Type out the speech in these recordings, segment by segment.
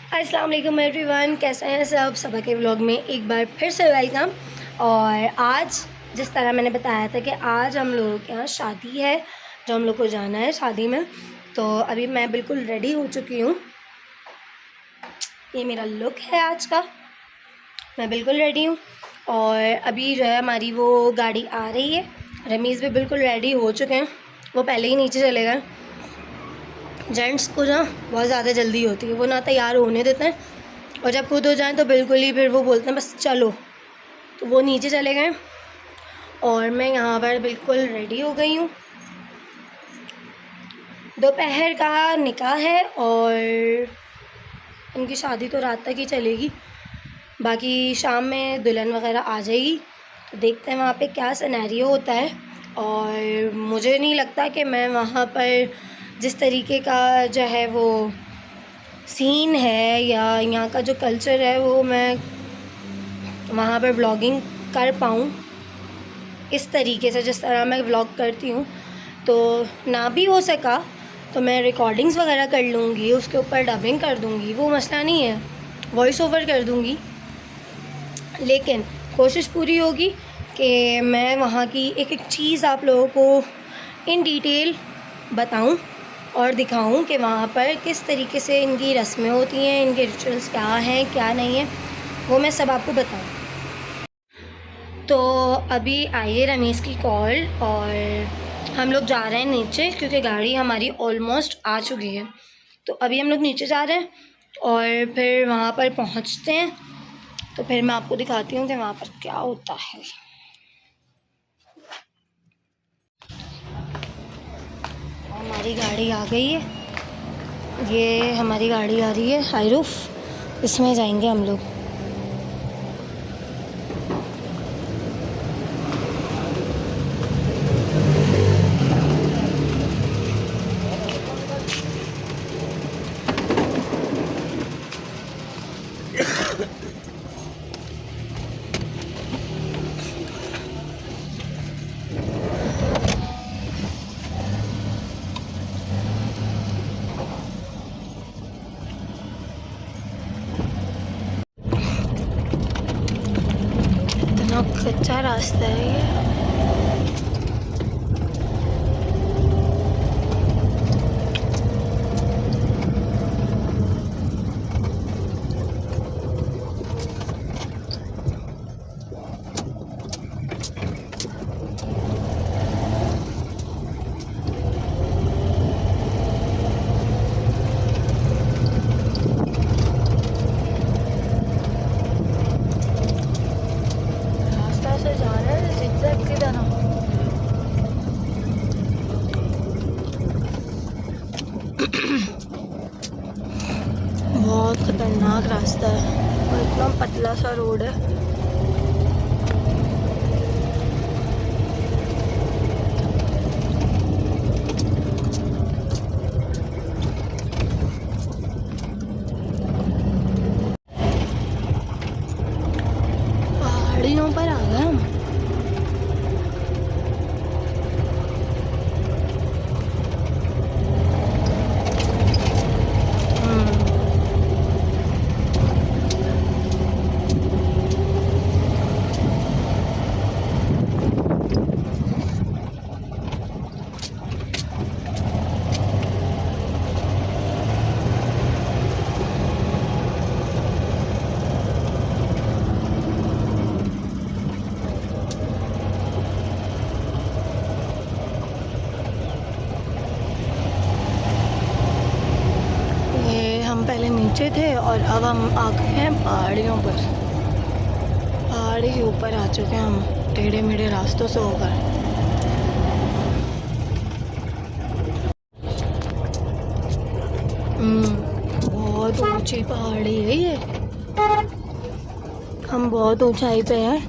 अस्सलाम वालेकुम एवरीवन, कैसे हैं सब। सबा के व्लॉग में एक बार फिर से वेलकम। और आज जिस तरह मैंने बताया था कि आज हम लोगों के यहाँ शादी है, जो हम लोग को जाना है शादी में, तो अभी मैं बिल्कुल रेडी हो चुकी हूँ। ये मेरा लुक है आज का, मैं बिल्कुल रेडी हूँ। और अभी जो है हमारी वो गाड़ी आ रही है। रमीज़ भी बिल्कुल रेडी हो चुके हैं, वो पहले ही नीचे चले गए। जेंट्स को ना बहुत ज़्यादा जल्दी होती है, वो ना तैयार होने देते हैं और जब खुद हो जाएं तो बिल्कुल ही फिर वो बोलते हैं बस चलो। तो वो नीचे चले गए और मैं यहाँ पर बिल्कुल रेडी हो गई हूँ। दोपहर का निकाह है और इनकी शादी तो रात तक ही चलेगी, बाकी शाम में दुल्हन वगैरह आ जाएगी। तो देखते हैं वहाँ पे क्या सिनेरियो होता है। और मुझे नहीं लगता कि मैं वहाँ पर जिस तरीके का जो है वो सीन है या यहाँ का जो कल्चर है वो मैं वहाँ पर व्लॉगिंग कर पाऊँ इस तरीके से जिस तरह मैं व्लॉग करती हूँ। तो ना भी हो सका तो मैं रिकॉर्डिंग्स वगैरह कर लूँगी, उसके ऊपर डबिंग कर दूँगी, वो मसला नहीं है, वॉइस ओवर कर दूँगी। लेकिन कोशिश पूरी होगी कि मैं वहाँ की एक एक चीज़ आप लोगों को इन डिटेल बताऊँ और दिखाऊं कि वहाँ पर किस तरीके से इनकी रस्में होती हैं, इनके रिचुअल्स क्या हैं क्या नहीं है, वो मैं सब आपको बताऊं। तो अभी आई है रमीज़ की कॉल और हम लोग जा रहे हैं नीचे, क्योंकि गाड़ी हमारी ऑलमोस्ट आ चुकी है। तो अभी हम लोग नीचे जा रहे हैं और फिर वहाँ पर पहुँचते हैं तो फिर मैं आपको दिखाती हूँ कि वहाँ पर क्या होता है। हमारी गाड़ी आ गई है, ये हमारी गाड़ी आ रही है हाई रूफ, इसमें जाएंगे हम लोग। कच्चा रास्ता है ये। बहुत खतरनाक रास्ता है और इतना पतला सा रोड है। पहाड़ियों पर आ गए हम। हम पहले नीचे थे और अब हम आ गए हैं पहाड़ियों पर। पहाड़ी के ऊपर आ चुके हैं हम, टेढ़े मेढ़े रास्तों से होकर। बहुत ऊंची पहाड़ी है ये, हम बहुत ऊंचाई पे हैं।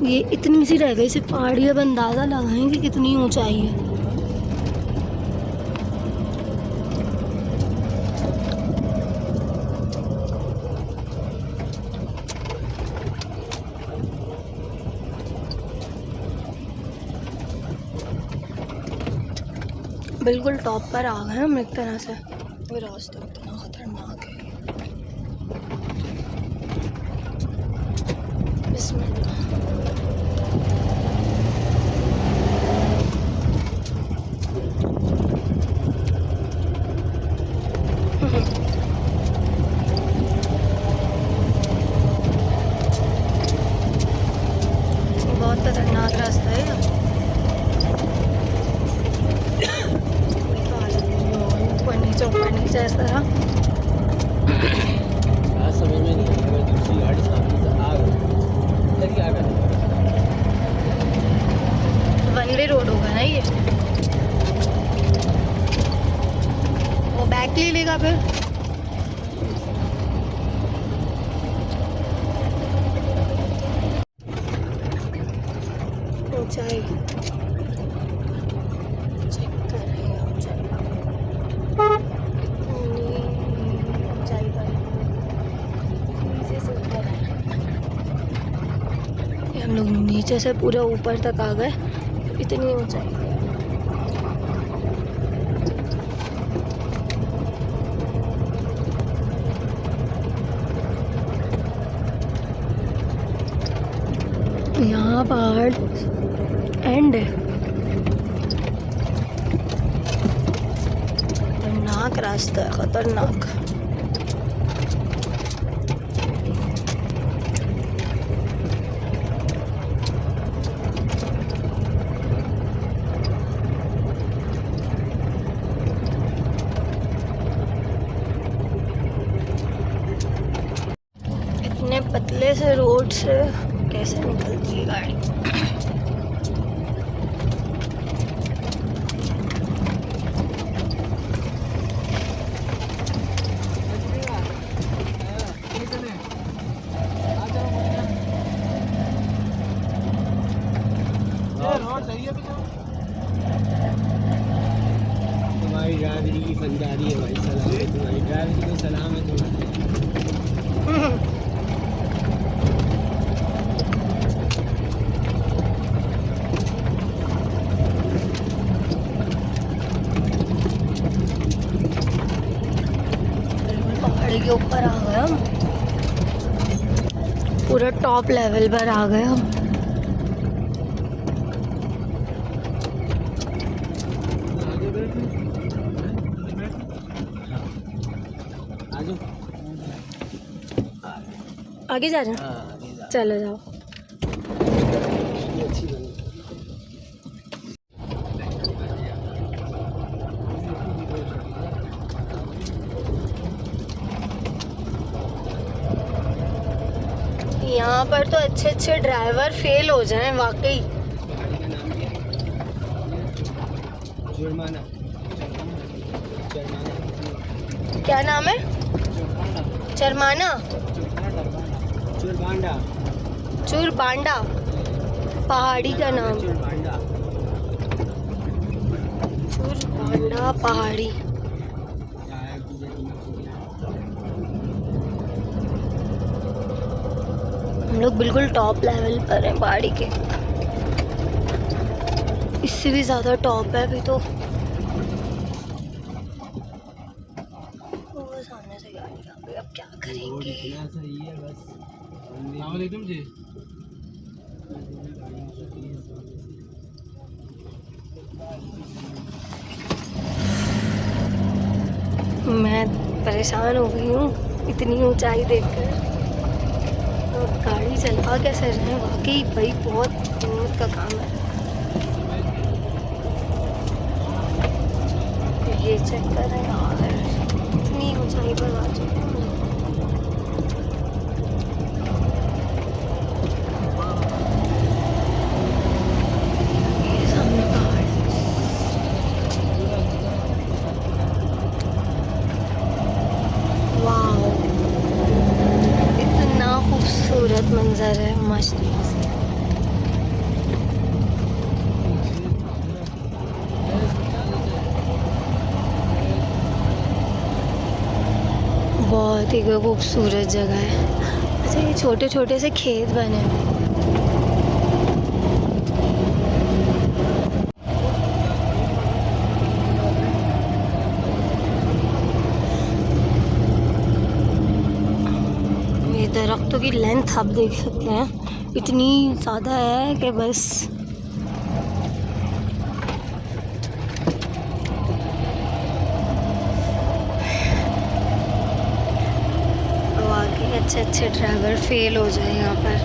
ये इतनी सी रह गई सिर्फ पहाड़ी, अब अंदाज़ा लगाएंगे कितनी ऊंचाई है। बिल्कुल टॉप पर आ गए हम एक तरह से। वो रास्ता इतना खतरनाक है। बिस्मिल्लाह। बहुत खतरनाक रास्ता है। ऊपर नीचे इस तरह समझ में नहीं आया। मैं दूसरी गाड़ी सामने से आ गई तो क्या करें? वन वे रोड होगा ना ये। वो बैक ले लेगा फिर। ऊंचाई चेक कर रहे हैं ऊंचाई पर नीचे से ऊपर है। ये हम लोग नीचे से पूरा ऊपर तक आ गए। इतनी ऊंचाई। यहाँ पहाड़ एंड है। खतरनाक रास्ता है, खतरनाक। इतने पतले से रोड से कैसे निकलती है गाड़ी। तुम्हारी ड्राइवरी की फनदारी है भाई। सलाम है तुम्हारी ड्राइवरी को, सलाम है तुम्हारी। पहाड़ी के ऊपर आ गए हम। पूरा टॉप लेवल पर आ गए हम। आगे जा रहे हैं। चलो जाओ। यहाँ पर तो अच्छे अच्छे ड्राइवर फेल हो जाएं वाकई। जुर्माना। क्या नाम है? चरमाना। चुरबांडा। चुरबांडा पहाड़ी का नाम। चुरबांडा पहाड़ी। हम लोग बिल्कुल टॉप लेवल पर हैं पहाड़ी के। इससे भी ज़्यादा टॉप है अभी तो। वो सामने से गाड़ी आ गई। अब क्या करेंगे? जी। मैं परेशान हो गई हूँ इतनी ऊंचाई देखकर। तो गाड़ी चला कैसे रहे हैं वाकई भाई, बहुत हिम्मत का काम है। ये चेक कर रहे हैं यार, इतनी ऊंचाई पर आ चुके हैं। ये सामने पहाड़। वाह, इतना खूबसूरत मंजर है, मस्त। बहुत ही खूबसूरत जगह है। अच्छा, ये छोटे छोटे से खेत बने हुए हैं। दरख्तों की लेंथ आप देख सकते हैं, इतनी ज़्यादा है कि बस वाकई अच्छे अच्छे ड्राइवर फेल हो जाए यहाँ पर।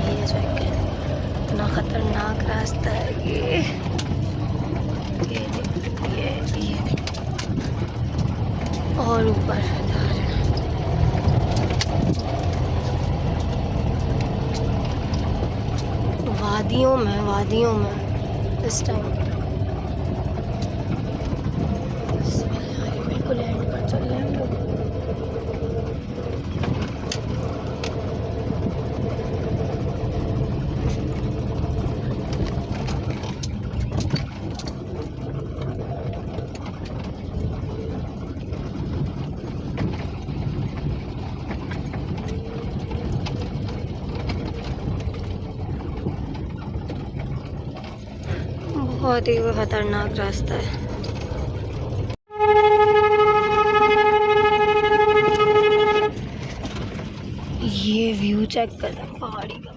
ये जो है इतना ख़तरनाक रास्ता है ये और ऊपर जा रहे हैं। वादियों में इस टाइम बिल्कुल एंड पर चल रहे हैं हम लोग। बहुत ही खतरनाक रास्ता है। ये व्यू चेक कर पहाड़ी का।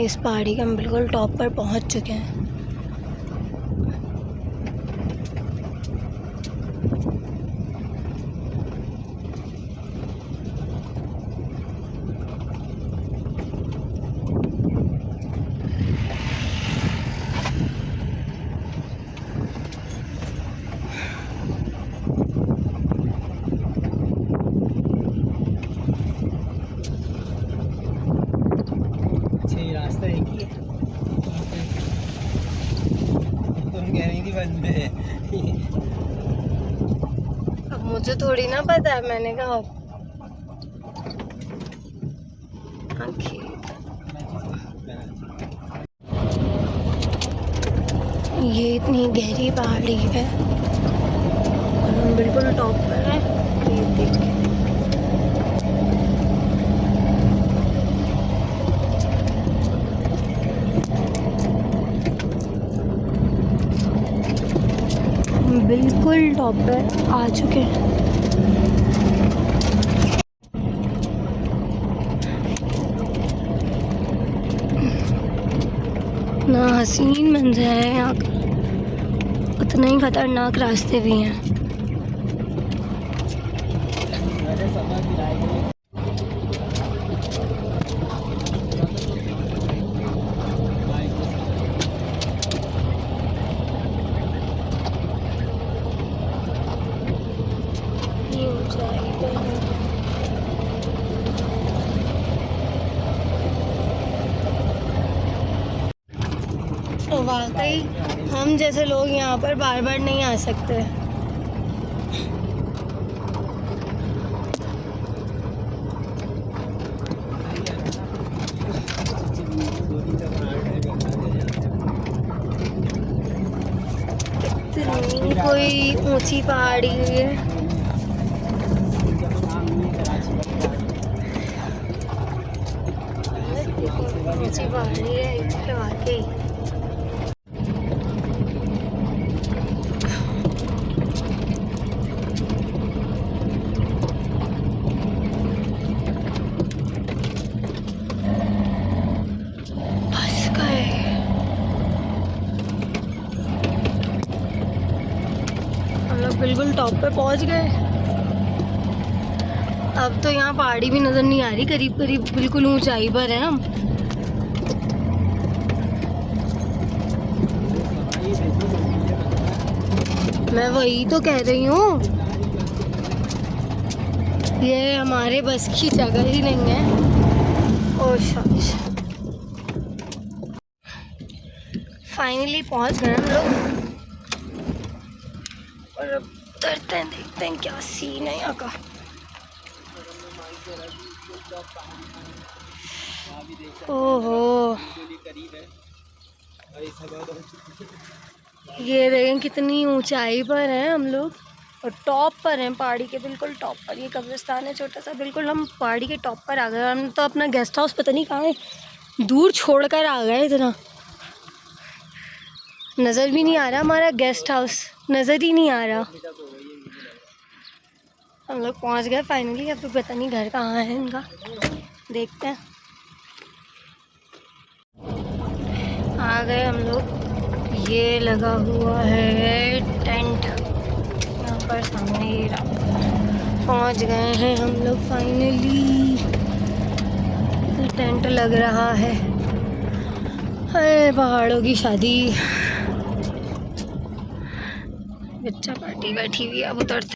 इस पहाड़ी के हम बिल्कुल टॉप पर पहुंच चुके हैं। रास्ता एक ही है, तुम कह रही थी बंद है। अब मुझे थोड़ी ना पता है, मैंने कहा ये इतनी गहरी पहाड़ी है और हम बिल्कुल टॉप पर हैं। ये देखिए बिल्कुल टॉप पर आ चुके हैं। ना हसीन मंजर है यहाँ का, उतना ही खतरनाक रास्ते भी हैं। ये ऊंचाई पे है। तो वाकई हम जैसे लोग यहाँ पर बार बार नहीं आ सकते। इतनी कोई ऊंची पहाड़ी है, ऊंची पहाड़ी है इतने वाकई। बिल्कुल टॉप पे पहुंच गए। अब तो यहाँ पहाड़ी भी नज़र नहीं आ रही, करीब करीब बिल्कुल ऊंचाई पर है हम। मैं वही तो कह रही हूँ, ये हमारे बस की जगह ही नहीं है। ओ शाबाश, फाइनली पहुंच गए हम लोग और अब उतरते हैं, देखते हैं क्या सीन है यहाँ का। ओहो, ये देखें कितनी ऊंचाई पर हैं हम लोग और टॉप पर हैं, पहाड़ी के बिल्कुल टॉप पर। ये कब्रिस्तान है छोटा सा, बिल्कुल हम पहाड़ी के टॉप पर आ गए। हम तो अपना गेस्ट हाउस पता नहीं कहाँ है, दूर छोड़कर आ गए इतना। नज़र भी नहीं आ रहा हमारा गेस्ट हाउस, नज़र ही नहीं आ रहा। हम लोग पहुंच गए फाइनली। अब तो पता नहीं घर कहाँ है इनका, देखते हैं। आ गए हम लोग। ये लगा हुआ है टेंट यहाँ पर सामने ही रहा। पहुंच गए हैं हम लोग फाइनली। टेंट लग रहा है। अरे पहाड़ों की शादी। बच्चा पार्टी बैठी हुई है, अब उतरते।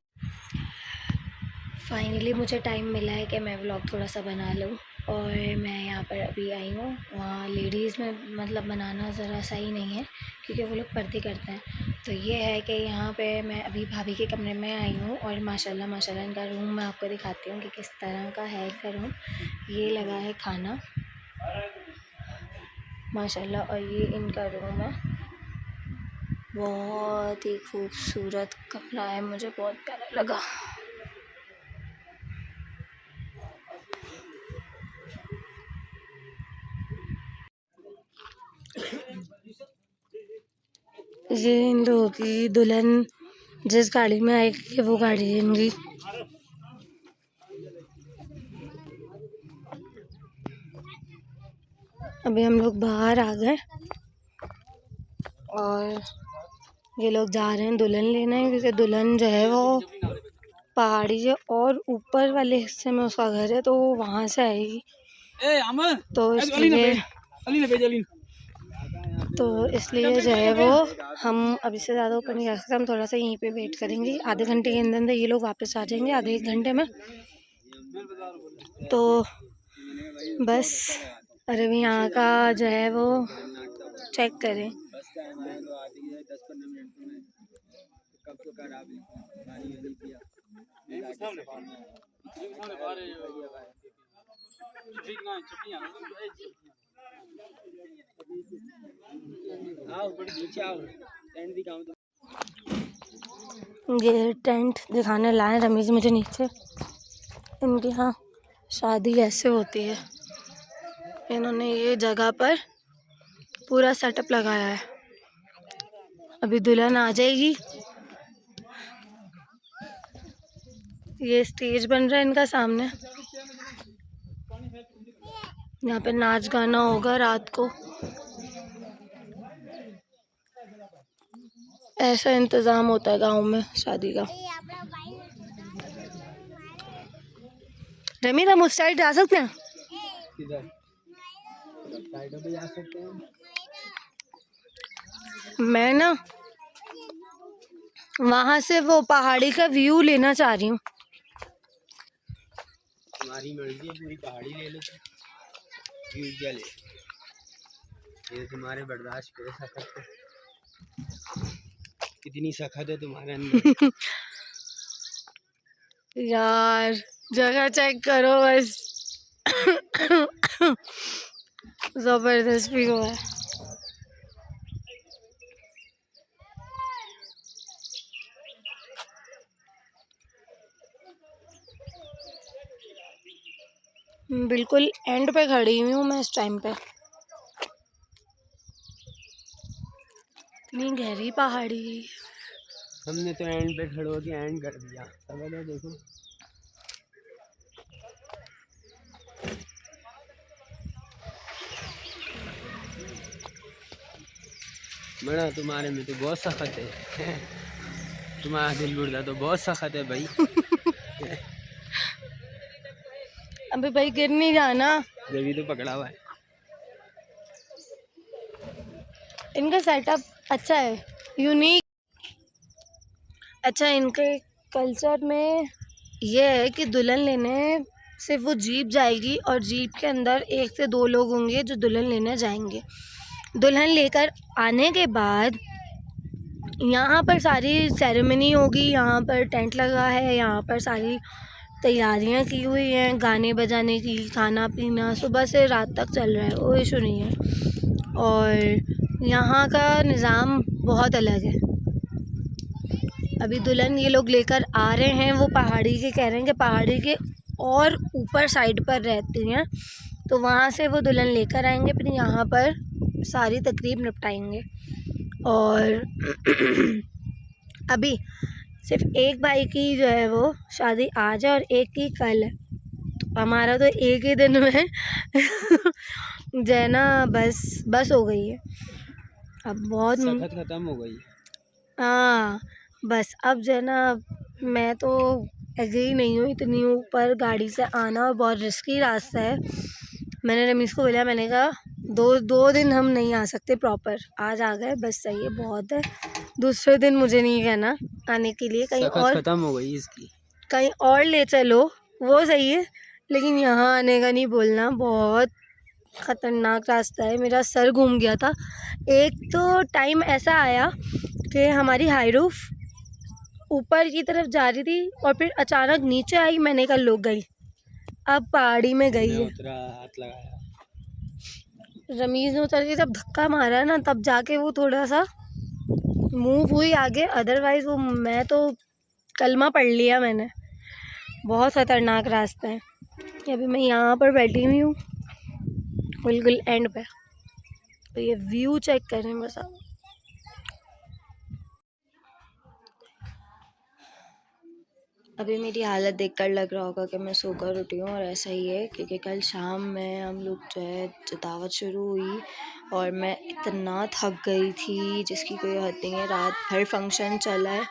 फाइनली मुझे टाइम मिला है कि मैं व्लॉग थोड़ा सा बना लूँ। और मैं यहाँ पर अभी आई हूँ। वहाँ लेडीज़ में मतलब बनाना ज़रा सही नहीं है क्योंकि वो लोग पर्दे करते हैं। तो ये है कि यहाँ पे मैं अभी भाभी के कमरे में आई हूँ और माशाल्लाह माशाल्लाह इनका रूम मैं आपको दिखाती हूँ कि किस तरह का है इनका रूम। ये लगा है खाना माशाल्लाह, और ये इनका रूम है। बहुत ही खूबसूरत कमरा है, मुझे बहुत प्यारा लगा। ये इन लोगों की दुल्हन जिस गाड़ी में आएगी वो गाड़ी है इनकी। अभी हम लोग बाहर आ गए और ये लोग जा रहे हैं दुल्हन लेने, क्योंकि दुल्हन जो है वो पहाड़ी से और ऊपर वाले हिस्से में उसका घर है, तो वहाँ से आएगी। तो इसलिए जो है वो हम अभी से ज़्यादा ऊपर नहीं जा सकते। हम थोड़ा सा यहीं पे वेट करेंगे, आधे घंटे के अंदर ये लोग वापस आ जाएंगे, आधे एक घंटे में। तो बस अरे अभी यहाँ का जो है वो चेक करें। ये टेंट दिखाने लाए रमीज मुझे नीचे। इनके यहाँ शादी ऐसे होती है। इन्होंने ये जगह पर पूरा सेटअप लगाया है। अभी दुल्हन आ जाएगी। ये स्टेज बन रहा है इनका सामने। यहाँ पे नाच गाना होगा रात को। ऐसा इंतज़ाम होता है गांव में शादी का। रमीज हम उस साइड जा सकते हैं? मैं ना वहाँ से वो पहाड़ी का व्यू लेना चाह रही हूँ। तुम्हारी मर्जी है, पूरी पहाड़ी ले लो। व्यू क्या ले, ये तुम्हारे बर्दाश्त पे सखत है। कितनी सखत है तुम्हारे अंदर। यार जगह चेक करो बस। जबरदस्त व्यू है। बिल्कुल एंड पे खड़ी हुई हूँ मैं इस टाइम पे। इतनी गहरी पहाड़ी। हमने तो एंड पे खड़े होके एंड कर दिया। समझ लो, देखो बड़ा तुम्हारे में तो बहुत सख्त है। तुम्हारा दिल बुर्दा तो बहुत सख्त है भाई। अबे भाई गिर नहीं जाना। जभी तो पकड़ा हुआ है। इनका सेटअप अच्छा है, यूनिक। अच्छा इनके कल्चर में ये है कि दुल्हन लेने सिर्फ वो जीप जाएगी और जीप के अंदर 1 से 2 लोग होंगे जो दुल्हन लेने जाएंगे। दुल्हन लेकर आने के बाद यहाँ पर सारी सेरेमनी होगी। यहाँ पर टेंट लगा है, यहाँ पर सारी तैयारियाँ की हुई हैं गाने बजाने की, खाना पीना सुबह से रात तक चल रहा है, कोई इशू नहीं है। और यहाँ का निज़ाम बहुत अलग है। अभी दुल्हन ये लोग लेकर आ रहे हैं, वो पहाड़ी के कह रहे हैं कि पहाड़ी के और ऊपर साइड पर रहती हैं, तो वहाँ से वो दुल्हन लेकर आएंगे, फिर यहाँ पर सारी तकरीब निपटाएंगे। और अभी सिर्फ एक भाई की जो है वो शादी आज है और एक की कल है। हमारा तो एक ही दिन में जो है ना बस हो गई है। अब बहुत सखत खत्म हो गई। हाँ, बस अब जो है ना मैं तो एग्री नहीं हूँ इतनी ऊपर गाड़ी से आना, और बहुत रिस्की रास्ता है। मैंने रमीज़ को बोला, मैंने कहा दो दिन हम नहीं आ सकते प्रॉपर, आज आ गए बस सही है, बहुत है। दूसरे दिन मुझे नहीं कहना आने के लिए, सखत खत्म हो गई इसकी। कहीं और ले चलो वो सही है, लेकिन यहाँ आने का नहीं बोलना। बहुत ख़तरनाक रास्ता है, मेरा सर घूम गया था। एक तो टाइम ऐसा आया कि हमारी हाई रूफ ऊपर की तरफ जा रही थी और फिर अचानक नीचे आई, मैंने कहा लोग गई, अब पहाड़ी में गई है। उतरा, हाथ लगाया। रमीज़ ने उतर के जब धक्का मारा ना, तब जाके वो थोड़ा सा मूव हुई आगे, अदरवाइज़ वो मैं तो कलमा पढ़ लिया मैंने। बहुत ख़तरनाक रास्ता है। अभी मैं यहाँ पर बैठी हुई हूँ बिल्कुल एंड पे, तो ये व्यू चेक करें बस आप। अभी मेरी हालत देखकर लग रहा होगा कि मैं सोकर उठी हूँ, और ऐसा ही है क्योंकि कल शाम में हम लोग जो है दावत शुरू हुई और मैं इतना थक गई थी जिसकी कोई हद नहीं है। रात भर फंक्शन चला है।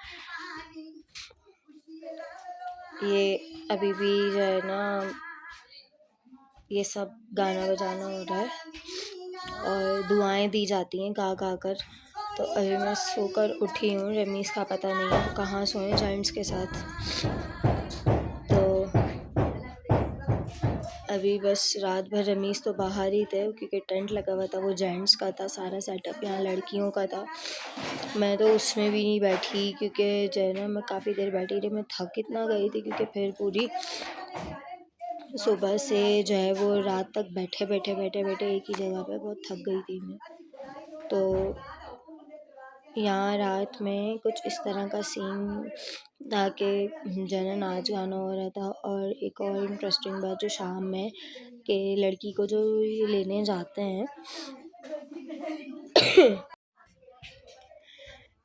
ये अभी भी जो है ना ये सब गाना बजाना हो रहा है और दुआएं दी जाती हैं गा गा कर। तो अभी मैं सोकर उठी हूँ, रमीज़ का पता नहीं है कहाँ सोए जेंट्स के साथ। तो अभी बस रात भर रमीज़ तो बाहर ही थे क्योंकि टेंट लगा हुआ था, वो जेंट्स का था सारा सेटअप, यहाँ लड़कियों का था। मैं तो उसमें भी नहीं बैठी क्योंकि जो है ना मैं काफ़ी देर बैठी रही, मैं थक इतना गई थी क्योंकि फिर पूरी सुबह से जो है वो रात तक बैठे एक ही जगह पे, बहुत थक गई थी मैं। तो यहाँ रात में कुछ इस तरह का सीन था कि जो है ना नाच गाना हो रहा था। और एक और इंटरेस्टिंग बात जो शाम में कि लड़की को जो ये लेने जाते हैं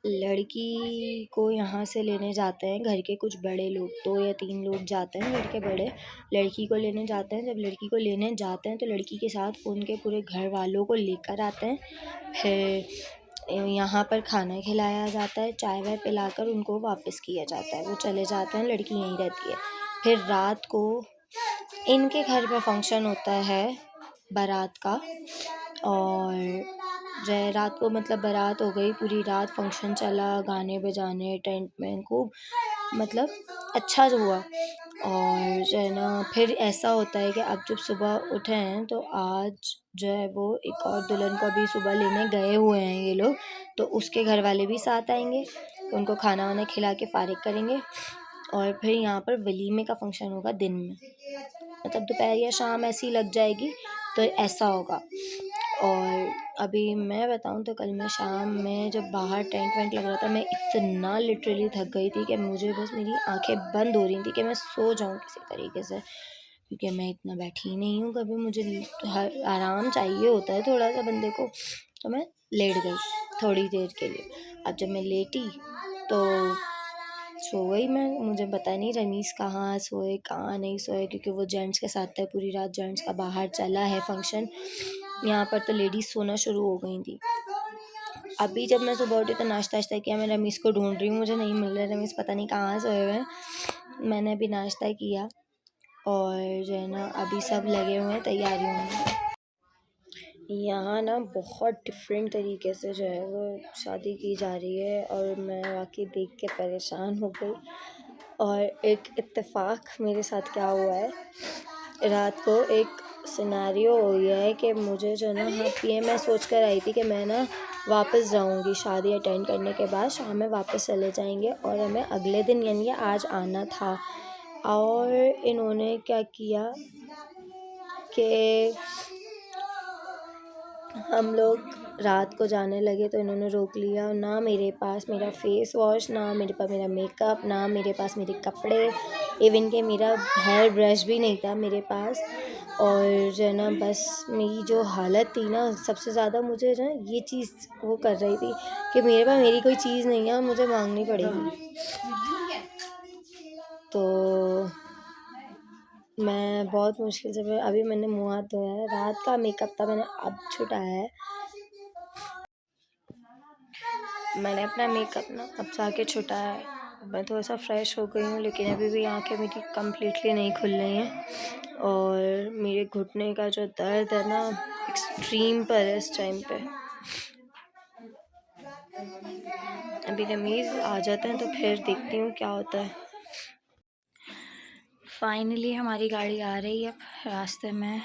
लड़की को यहाँ से लेने जाते हैं घर के कुछ बड़े लोग, 2 या 3 लोग जाते हैं घर के बड़े, लड़की को लेने जाते हैं। जब लड़की को लेने जाते हैं तो लड़की के साथ उनके पूरे घर वालों को लेकर आते हैं। फिर यहाँ पर खाना खिलाया जाता है, चाय वाय पिलाकर उनको वापस किया जाता है, वो चले जाते हैं, लड़की यहीं रहती है। फिर रात को इनके घर पे फंक्शन होता है बारात का, और जय रात को मतलब बारात हो गई, पूरी रात फंक्शन चला, गाने बजाने टेंट में खूब मतलब अच्छा जो हुआ। और जो है ना फिर ऐसा होता है कि अब जब सुबह उठे हैं तो आज जो है वो एक और दुल्हन को अभी सुबह लेने गए हुए हैं ये लोग, तो उसके घर वाले भी साथ आएंगे, उनको खाना वाना खिला के फारिग करेंगे। और फिर यहाँ पर वलीमे का फंक्शन होगा दिन में, मतलब दोपहर या शाम ऐसी लग जाएगी, तो ऐसा होगा। और अभी मैं बताऊँ तो कल मैं शाम में जब बाहर टेंट वेंट लग रहा था, मैं इतना लिटरली थक गई थी कि मुझे बस मेरी आंखें बंद हो रही थी कि मैं सो जाऊँ किसी तरीके से, क्योंकि मैं इतना बैठी ही नहीं हूँ कभी, मुझे आराम चाहिए होता है थोड़ा सा बंदे को। तो मैं लेट गई थोड़ी देर के लिए। अब जब मैं लेटी तो सो गई मैं, मुझे पता नहीं रमीज़ कहाँ सोए कहाँ नहीं सोए, क्योंकि वो जेंट्स के साथ था पूरी रात, जेंट्स का बाहर चला है फंक्शन, यहाँ पर तो लेडीज़ सोना शुरू हो गई थी। अभी जब मैं सुबह उठी तो नाश्ता वाश्ता किया, मैं रमीज़ को ढूंढ रही हूँ, मुझे नहीं मिल रहा, रमीज़ पता नहीं कहाँ सोए हुए हैं। मैंने अभी नाश्ता किया और जो है ना अभी सब लगे हुए हैं तैयारियों में। यहाँ ना बहुत डिफरेंट तरीके से जो है वो शादी की जा रही है और मैं वाकई देख के परेशान हो गई। और एक इत्तेफाक मेरे साथ क्या हुआ है, रात को एक सिनेरियो हो गया है कि मुझे जो ना ये मैं सोच कर आई थी कि मैं ना वापस जाऊंगी शादी अटेंड करने के बाद, शाम में वापस चले जाएंगे और हमें अगले दिन यानी आज आना था। और इन्होंने क्या किया कि हम लोग रात को जाने लगे तो इन्होंने रोक लिया, ना मेरे पास मेरा फेस वॉश, ना मेरे पास मेरा मेकअप, ना मेरे पास मेरे कपड़े, इवन के मेरा हेयर ब्रश भी नहीं था मेरे पास। और जो है ना बस मेरी जो हालत थी ना, सबसे ज़्यादा मुझे ना ये चीज़ वो कर रही थी कि मेरे पास मेरी कोई चीज़ नहीं है, मुझे मांगनी पड़ेगी। तो मैं बहुत मुश्किल से अभी मैंने मुँह हाथ धोया है, रात का मेकअप था, मैंने अब छुटाया है। मैंने अपना मेकअप ना अब जाके छुटाया है। मैं थोड़ा सा फ्रेश हो गई हूँ, लेकिन अभी भी आँखें मेरी कम्प्लीटली नहीं खुल रही हैं और मेरे घुटने का जो दर्द है ना एक्सट्रीम पर है इस टाइम पे। अभी रमीज़ आ जाते हैं तो फिर देखती हूँ क्या होता है। फाइनली हमारी गाड़ी आ रही है रास्ते में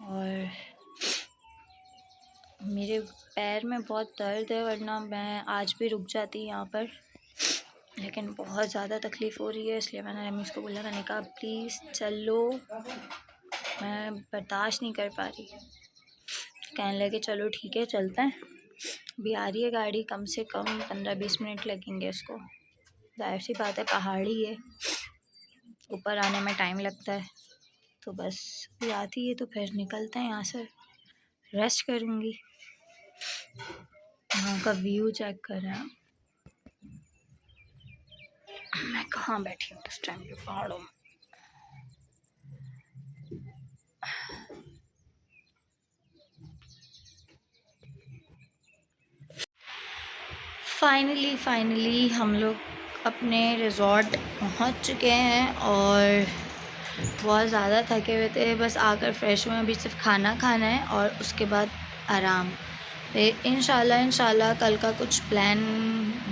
और मेरे पैर में बहुत दर्द है, वरना मैं आज भी रुक जाती यहाँ पर, लेकिन बहुत ज़्यादा तकलीफ़ हो रही है, इसलिए मैंने रमीज़ को बोला, मैंने कहा प्लीज़ चल लो, मैं बर्दाश्त नहीं कर पा रही। कहने लगे चलो ठीक है चलते हैं। अभी आ रही है गाड़ी, कम से कम 15-20 मिनट लगेंगे इसको। जाहिर सी बात है, पहाड़ी है, ऊपर आने में टाइम लगता है। तो बस अभी आती है तो फिर निकलते हैं यहाँ से, रेस्ट करूँगी। यहाँ का व्यू चेक कर रहे हैं। मैं कहाँ बैठी हूँ इस टाइम पे, पहाड़ों में। फाइनली हम लोग अपने रिज़ॉर्ट पहुँच चुके हैं और बहुत ज़्यादा थके हुए थे। बस आकर फ्रेश हुए, अभी सिर्फ खाना खाना है और उसके बाद आराम। फिर इंशाल्लाह कल का कुछ प्लान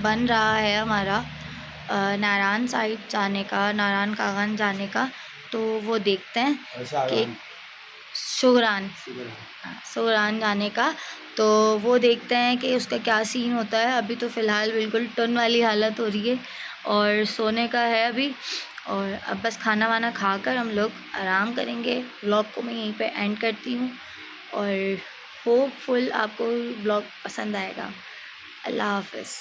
बन रहा है हमारा, नारायण साइड जाने का, नारायण कागन जाने का। तो वो देखते हैं कि शुगरान जाने का, तो वो देखते हैं कि उसका क्या सीन होता है। अभी तो फ़िलहाल बिल्कुल टन वाली हालत हो रही है और सोने का है अभी। और अब बस खाना वाना खाकर हम लोग आराम करेंगे। व्लॉग को मैं यहीं पे एंड करती हूँ और होपफुल आपको व्लॉग पसंद आएगा। अल्लाह हाफ़िज़।